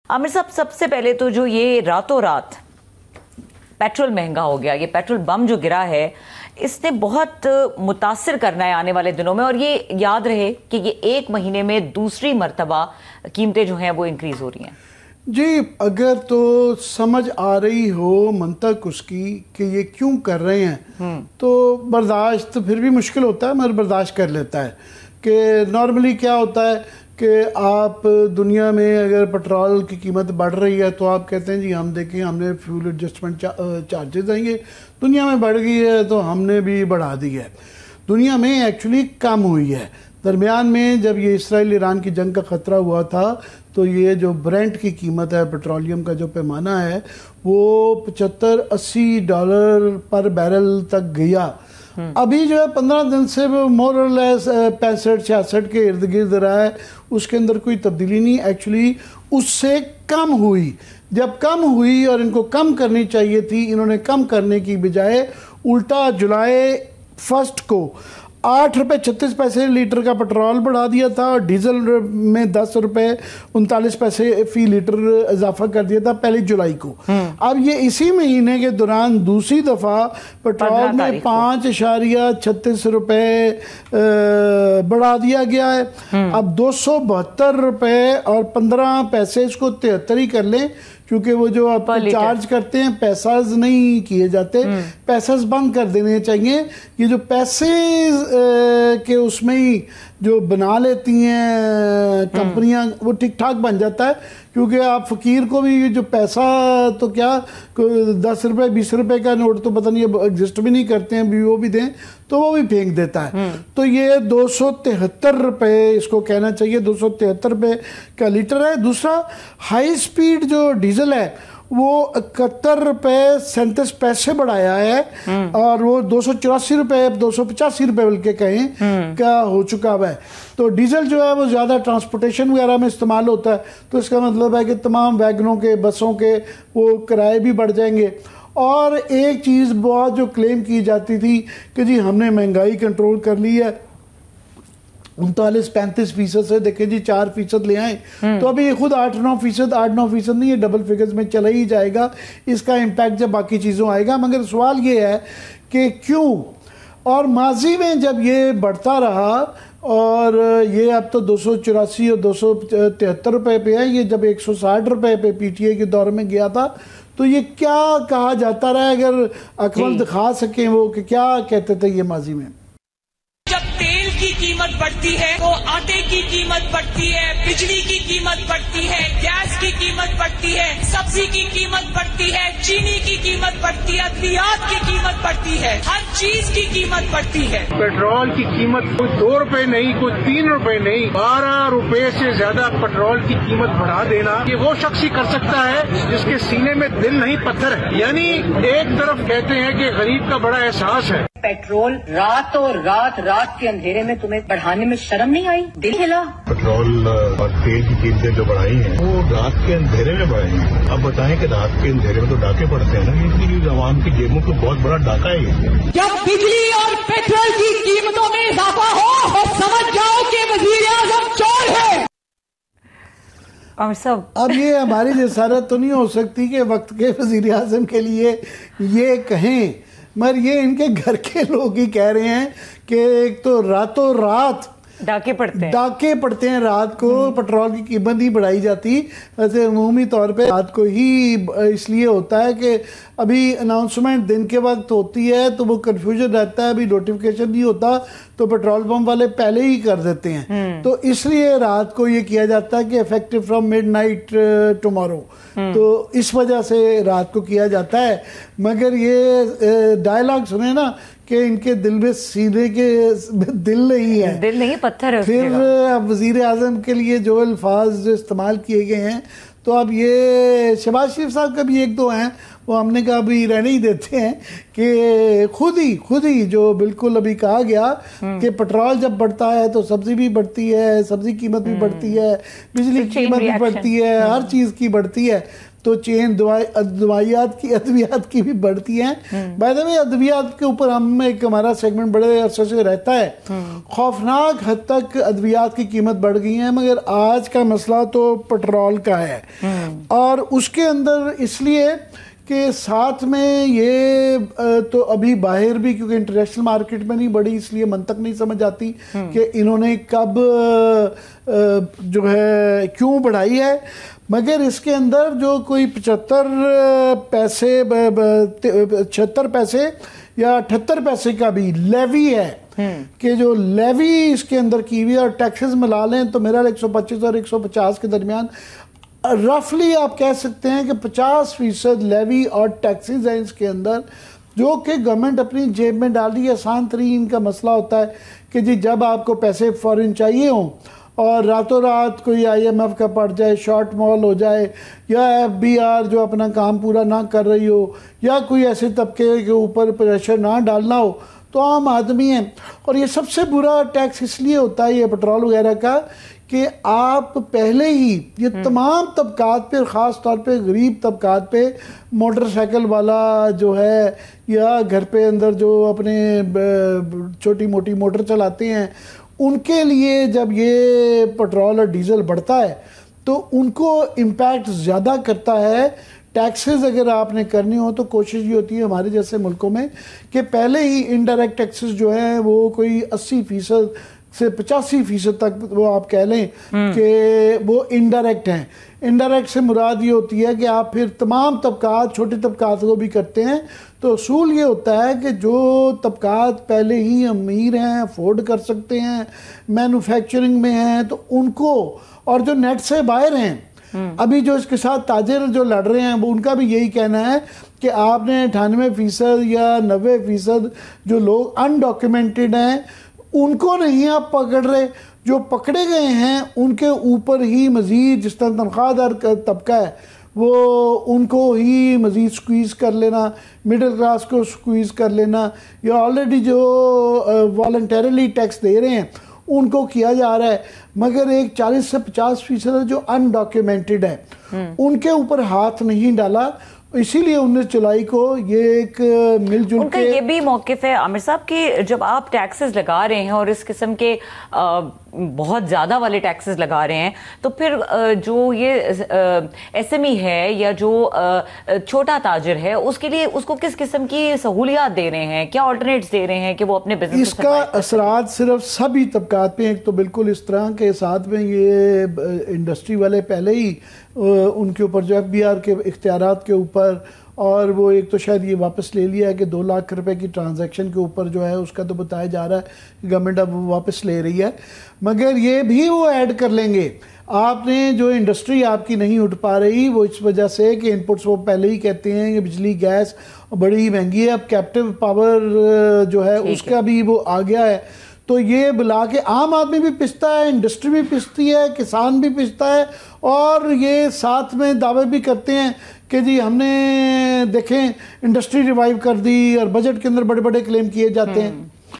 आमिर साहब, सबसे पहले तो जो ये रातों रात पेट्रोल महंगा हो गया, ये पेट्रोल बम जो गिरा है, इसने बहुत मुतासिर करना है आने वाले दिनों में। और ये याद रहे कि ये एक महीने में दूसरी मर्तबा कीमतें जो हैं वो इंक्रीज हो रही हैं। जी, अगर तो समझ आ रही हो मंतक उसकी कि ये क्यों कर रहे हैं तो बर्दाश्त तो फिर भी मुश्किल होता है, मगर बर्दाश्त कर लेता है। कि नॉर्मली क्या होता है कि आप दुनिया में अगर पेट्रोल की कीमत बढ़ रही है तो आप कहते हैं जी हम देखें हमने फ्यूल एडजस्टमेंट चार्जेस आएंगे, दुनिया में बढ़ गई है तो हमने भी बढ़ा दी है। दुनिया में एक्चुअली कम हुई है। दरमियान में जब ये इसराइल ईरान की जंग का ख़तरा हुआ था तो ये जो ब्रेंट की कीमत है, पेट्रोलियम का जो पैमाना है, वो $75-80 पर बैरल तक गया। अभी जो है 15 दिन से मोर और लेस 65-66 के इर्द गिर्द रहा है, उसके अंदर कोई तब्दीली नहीं। एक्चुअली उससे कम हुई, जब कम हुई और इनको कम करनी चाहिए थी, इन्होंने कम करने की बजाय उल्टा जुलाई 1 को ₹8.36 लीटर का पेट्रोल बढ़ा दिया था और डीजल में ₹10.39 फी लीटर इजाफा कर दिया था 1 जुलाई को। अब ये इसी महीने के दौरान दूसरी दफा पेट्रोल में ₹5.36 बढ़ा दिया गया है। अब ₹272.15 इसको 73 ही कर लें, क्योंकि वो जो आप चार्ज करते हैं पैसाज नहीं किए जाते, पैसाज बंद कर देने चाहिए। ये जो पैसे के उसमें ही जो बना लेती हैं कंपनियां, वो ठीक ठाक बन जाता है, क्योंकि आप फकीर को भी जो पैसा तो क्या ₹10 ₹20 का नोट तो पता नहीं एग्जिस्ट भी नहीं करते हैं, भी वो भी दें तो वो भी फेंक देता है। तो ये ₹273 इसको कहना चाहिए, ₹273 का लीटर है। दूसरा, हाई स्पीड जो डीजल है वो ₹71.37 बढ़ाया है और वो ₹284 ₹285 बल्कि कहें का हो चुका है। तो डीजल जो है वो ज़्यादा ट्रांसपोर्टेशन वगैरह में इस्तेमाल होता है, तो इसका मतलब है कि तमाम वैगनों के, बसों के वो किराए भी बढ़ जाएंगे। और एक चीज़ बहुत जो क्लेम की जाती थी कि जी हमने महंगाई कंट्रोल कर ली है, 39-35% से देखें जी 4% ले आए, तो अभी ये खुद 8-9% नहीं, ये डबल फिगर्स में चला ही जाएगा। इसका इम्पैक्ट जब बाकी चीज़ों आएगा। मगर सवाल ये है कि क्यों, और माजी में जब ये बढ़ता रहा और ये अब तो 284 और ₹273 पे है, ये जब ₹160 पे PTA के दौर में गया था, तो ये क्या कहा जाता रहा, अगर अकमल दिखा सकें वो कि क्या कहते थे ये माजी में। की कीमत बढ़ती है तो आटे की कीमत बढ़ती है, बिजली की कीमत बढ़ती है, गैस की कीमत बढ़ती है, सब्जी की कीमत बढ़ती है, चीनी की कीमत बढ़ती है, अद्वियात की कीमत बढ़ती है, हर चीज की कीमत बढ़ती है। पेट्रोल की कीमत कोई ₹2 नहीं, कोई ₹3 नहीं, ₹12 से ज्यादा पेट्रोल की कीमत बढ़ा देना ये वो शख्स ही कर सकता है जिसके सीने में दिल नहीं पत्थर है। यानी एक तरफ कहते हैं कि गरीब का बड़ा एहसास है। पेट्रोल रात के अंधेरे में तुम्हें बढ़ाने में शर्म नहीं आई? दिल हिला। पेट्रोल और तेल की कीमतें जो बढ़ाई हैं वो रात के अंधेरे में बढ़ाई हैं। अब बताएं कि रात के अंधेरे में तो डाके पड़ते हैं ना, इनकी आवाम की जेबों को बहुत बड़ा डाका है ये। जब बिजली और पेट्रोल की कीमतों में इजाफा हो तो समझ जाओ कि वज़ीर-ए-आज़म चोर है। अब ये हमारी जसारत तो नहीं हो सकती कि वक्त के वज़ीर-ए-आज़म के लिए ये कहें, मगर ये इनके घर के लोग ही कह रहे हैं कि एक तो रातों रात डाके पड़ते हैं रात को, पेट्रोल की कीमत नहीं बढ़ाई जाती। वैसे अमूमी तौर पे रात को ही इसलिए होता है कि अभी अनाउंसमेंट दिन के वक्त होती है तो वो कंफ्यूजन रहता है, अभी नोटिफिकेशन नहीं होता तो पेट्रोल पंप वाले पहले ही कर देते हैं, तो इसलिए रात को ये किया जाता है कि इफेक्टिव फ्रॉम मिडनाइट टुमारो, तो इस वजह से रात को किया जाता है। मगर ये डायलॉग सुने ना कि इनके दिल में, सीने के दिल नहीं है, दिल नहीं पत्थर है। फिर अब वज़ीर आज़म के लिए जो अल्फाज जो इस्तेमाल किए गए हैं, तो अब ये शहबाज शरीफ साहब का भी एक दो हैं, वो हमने कहा अभी रहने ही देते हैं कि खुद ही जो बिल्कुल अभी कहा गया कि पेट्रोल जब बढ़ता है तो सब्जी भी बढ़ती है, सब्जी कीमत भी बढ़ती है, बिजली की कीमत भी बढ़ती है, हर चीज़ की बढ़ती है। तो चेन अद्वियात की भी बढ़ती हैं। बाय द वे अद्वियात के ऊपर हम एक हमारा सेगमेंट बड़े अरसे से रहता है। खौफनाक हद तक अद्वियात की कीमत बढ़ गई है, मगर आज का मसला तो पेट्रोल का है। और उसके अंदर इसलिए कि साथ में ये तो अभी बाहर भी, क्योंकि इंटरनेशनल मार्केट में नहीं बढ़ी इसलिए मंतक नहीं समझ आती कि इन्होंने कब जो है क्यों बढ़ाई है। मगर इसके अंदर जो कोई 76 पैसे या 78 पैसे का भी लेवी है कि जो लेवी इसके अंदर की हुई और टैक्सेस मिला लें तो मेरा 125 और 150 के दरमियान रफली आप कह सकते हैं कि 50% लेवी और टैक्सेस हैं इसके अंदर, जो कि गवर्नमेंट अपनी जेब में डाल रही है। आसान तरीन का मसला होता है कि जी जब आपको पैसे फौरन चाहिए हों और रातों रात कोई IMF का पड़ जाए, शॉर्ट मॉल हो जाए, या FBR जो अपना काम पूरा ना कर रही हो, या कोई ऐसे तबके के ऊपर प्रेशर ना डालना हो, तो आम आदमी है। और ये सबसे बुरा टैक्स इसलिए होता है ये पेट्रोल वगैरह का कि आप पहले ही ये तमाम तबकात पे, ख़ास तौर पे गरीब तबकात पे, मोटरसाइकिल वाला जो है या घर पे अंदर जो अपने छोटी मोटी मोटर चलाते हैं, उनके लिए जब ये पेट्रोल और डीजल बढ़ता है तो उनको इम्पैक्ट ज़्यादा करता है। टैक्सेस अगर आपने करनी हो तो कोशिश ये होती है हमारे जैसे मुल्कों में कि पहले ही इनडायरेक्ट टैक्सेस जो हैं वो कोई 80% से 85% तक वो आप कह लें कि वो इनडायरेक्ट हैं। इनडायरेक्ट से मुराद ये होती है कि आप फिर तमाम तबकात, छोटे तबकात को भी करते हैं। तो असूल ये होता है कि जो तबकात पहले ही अमीर हैं, अफोर्ड कर सकते हैं, मैन्युफैक्चरिंग में हैं, तो उनको, और जो नेट से बाहर हैं, अभी जो इसके साथ ताजिर जो लड़ रहे हैं वो उनका भी यही कहना है कि आपने 98% या 90% जो लोग अनडॉक्यूमेंटेड हैं उनको नहीं आप पकड़ रहे, जो पकड़े गए हैं उनके ऊपर ही मजीद जिस तरह तनख्वाहदार तबका है वो उनको ही मजीद स्क्वीज़ कर लेना, मिडिल क्लास को स्क्वीज़ कर लेना, या ऑलरेडी जो वॉलंटरीली टैक्स दे रहे हैं उनको किया जा रहा है। मगर एक 40 से 50% जो अनडॉक्यूमेंटेड है उनके ऊपर हाथ नहीं डाला। इसीलिए 19 जुलाई को ये एक मिलजुल उनका ये भी मौक़िफ़ है आमिर साहब कि जब आप टैक्सेस लगा रहे हैं और इस किस्म के बहुत ज़्यादा वाले टैक्सेस लगा रहे हैं तो फिर जो ये SME है या जो छोटा ताजिर है उसके लिए उसको किस किस्म की सहूलियात दे रहे हैं, क्या ऑल्टरनेट्स दे रहे हैं कि वो अपने बिजनेस इसका असरात सिर्फ सभी तबकात पे, एक तो बिल्कुल इस तरह के साथ में ये इंडस्ट्री वाले पहले ही उनके ऊपर जो FBR के इख्तियारात के ऊपर, और वो एक तो शायद ये वापस ले लिया है कि 2 लाख रुपए की ट्रांजैक्शन के ऊपर जो है उसका तो बताया जा रहा है कि गवर्नमेंट अब वापस ले रही है, मगर ये भी वो ऐड कर लेंगे। आपने जो इंडस्ट्री आपकी नहीं उठ पा रही वो इस वजह से कि इनपुट्स वो पहले ही कहते हैं कि बिजली गैस बड़ी महंगी है, अब कैप्टिव पावर जो है उसका भी वो आ गया है। तो ये बुला के आम आदमी भी पिसता है, इंडस्ट्री भी पिसती है, किसान भी पिसता है, और ये साथ में दावे भी करते हैं कि जी हमने देखें इंडस्ट्री रिवाइव कर दी, और बजट के अंदर बड़े बड़े क्लेम किए जाते हैं।